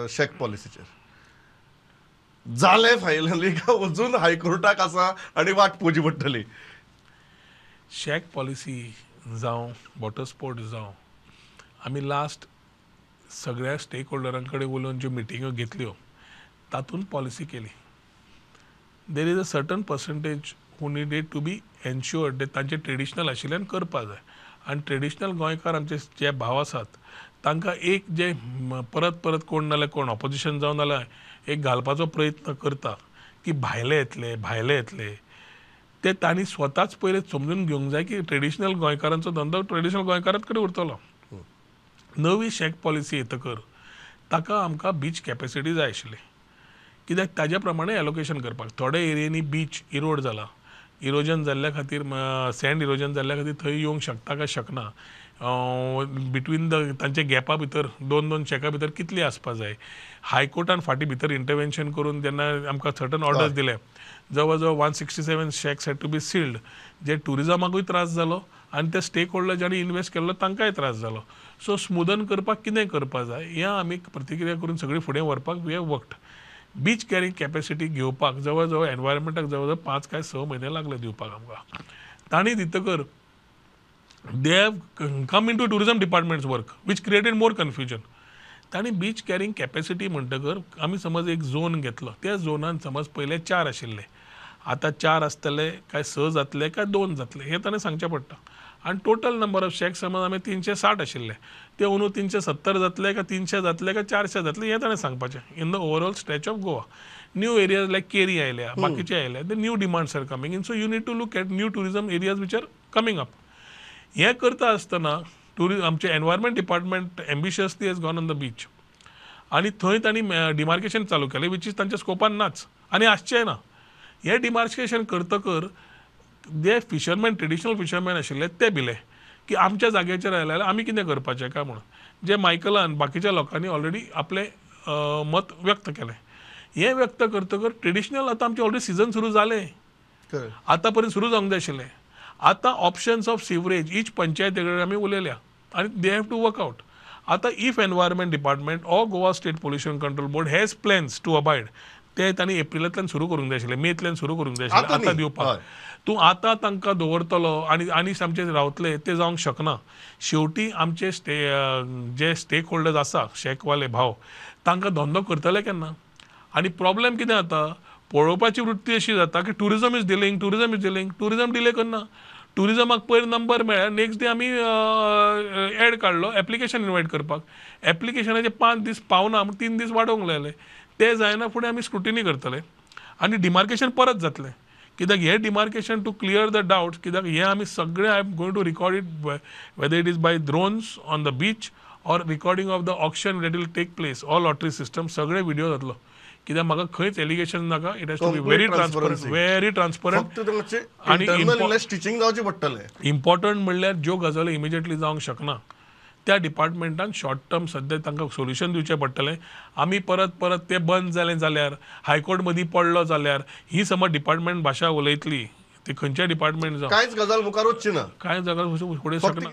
शेक पॉलिसीचेर जालें फायनली काय अजून हायकोर्टाक आसा आनी वाट पळोवची पडटली? शेक पॉलिसी जावं वॉटर स्पोर्ट्स जावं आमी लास्ट सगळ्या स्टेक होल्डरां कडेन उलोवन ज्यो मिटिंग्यो घेतल्यो तातूंत पॉलिसी केली. There is a certain percentage who needed to be ensured तांचे ट्रेडिशनल आशिल्ल्यान करपा जाय. आनी ट्रेडिशनल गोंयकार आमचे जे भाव आसात तांकां एक जे परत परत कोण नाल्यार कोण ऑपोजिशन जावन नाल्यार एक घालपाचो प्रयत्न करता की भायले येतले ते तांणी स्वताच पयलीं समजून घेवंक जाय की ट्रेडिशनल गोंयकारांचो धंदो ट्रेडिशनल गोंयकारांच कडेन उरतलो. नवी शेक पॉलिसी येतकर ताका आमकां बीच कॅपेसिटी जाय आशिल्ली, कित्याक ताज्या प्रमाणे एलोकेशन करपाक. थोड्या एरियेनी बीच इरोड जाला, इरोजन जाल्ल्या खातीर सँड इरोजन जाल्ल्या खातीर थंय येवंक शकता काय शकना. बिटवीन द तांचे गॅपा भितर दोन शेका भितर कितली आसपा जाय. हायकोर्टान फाटीं भितर इंटरवेन्शन करून जेन्ना आमकां सर्टन ऑर्डर्स दिले जवळ जवळ 167 shacks had to be sealed, जे ट्युरिजमाकूय त्रास जालो आनी ते स्टेक होल्डर ज्यांनी इन्वेस्ट केल्लो तांकांय त्रास जालो. सो स्मुदन करपाक कितें करपा जाय हें आमी प्रतिक्रिया करून सगळी फुडें व्हरपाक we have worked. Beach carrying capacity घेवपाक जवळ जवळ एनवायरमेंटाक जवळ जवळ 5 काय 6 म्हयने लागले दिवपाक आमकां. तांणी दितकर they have come in to tourism departments work which created more confusion. तांणी बीच कॅरींग कॅपेसिटी म्हणटकर आमी समज एक झोन घेतलो, त्या झोनान समज पयले 4 आशिल्ले, आतां 4 आसतले काय 6 जातले काय 2 जातले हें ताणें सांगचें पडटा. आनी टोटल नंबर ऑफ शेक्स समज आमी 360 आशिल्ले ते अंदू 370 जातले काय 300 जातले काय 400 जातले हें ताणें सांगपाचें. In the overall stretch of Goa new areas like Keri आयल्या, बाकीचे आयल्या, the new demands are coming in. So you need to look at new tourism areas which are coming up. हें करता आसतना आमचे environment department ambitiously has gone on the beach आनी थंय तांणी डिमार्केशन चालू केलें वीच इज तांच्या स्कोपान नाच आनी आसचें ना. हें डिमार्केशन करतकर जे फिशरमॅन ट्रेडिशनल फिशरमॅन आशिल्ले ते भिले की आमच्या जाग्याचेर आयल्यार आमी कितें करपाचें काय म्हणून. जे मायकलान बाकीच्या लोकांनी ऑलरेडी आपलें मत व्यक्त केलें. हें व्यक्त करतकर ट्रेडिशनल आतां आमचें ऑलरेडी सिजन सुरू जालें, आतां पर्यंत सुरू जावंक जाय आशिल्लें. आतां ऑप्शन्स ऑफ सिवरेज ईच पंचायती कडेन आमी उलयल्या आनी they have to work out. आतां if environment department or Goa state pollution control board has plans to abide ते तांणी एप्रिलांतल्यान सुरू करूंक जाय आशिल्लें, मेंतल्यान सुरू करूंक जाय आशिल्लें आतां दिवपाक. तूं आतां तांकां दवरतलो आनी आमचे रावतले ते जावंक शकना. शेवटी आमचे जे स्टेक होल्डर्स आसा शेकवाले भाव तांकां धंदो करतले केन्ना. आनी प्रॉब्लेम कितें जाता पळोवपाची वृत्ती अशी जाता की tourism is delaying tourism delay करना. टुरिजमाक पयर नंबर मेळ्ळ्या नेक्स्ट डे आमी एड काडलो एप्लिकेशन इनवायट करपाक, एप्लिकेशनाचे 5 दीस पावना 3 दीस वाडोवंक लायले. ते जायना फुडें आमी स्क्रुटिनी करतले आनी डिमार्केशन परत जातलें. कित्याक हे demarcation to clear the doubts कित्याक हे आमी सगळे I am going to record it whether it is by drones on the beach or recording of the auction that will take place all lottery system सगळे video जातलो. कित्याक म्हाका खंयच allegation नाका. It has to be very transparent आनी important म्हणल्यार ज्यो गजाली इमिजिएटली जावंक शकना त्या डिपार्टमेंटान शॉर्ट टर्म सद्या तांकां सोल्युशन दिवचें पडटलें. आमी परत ते बंद जालें जाल्यार हायकोर्ट मदीं पडलो जाल्यार ही समज डिपार्टमेंट भाशा उलयतली ती खंयच्या डिपार्टमेंट जावं कांयच गजाल मुखार वचची ना, कांय जाग्यार फुडें शकना.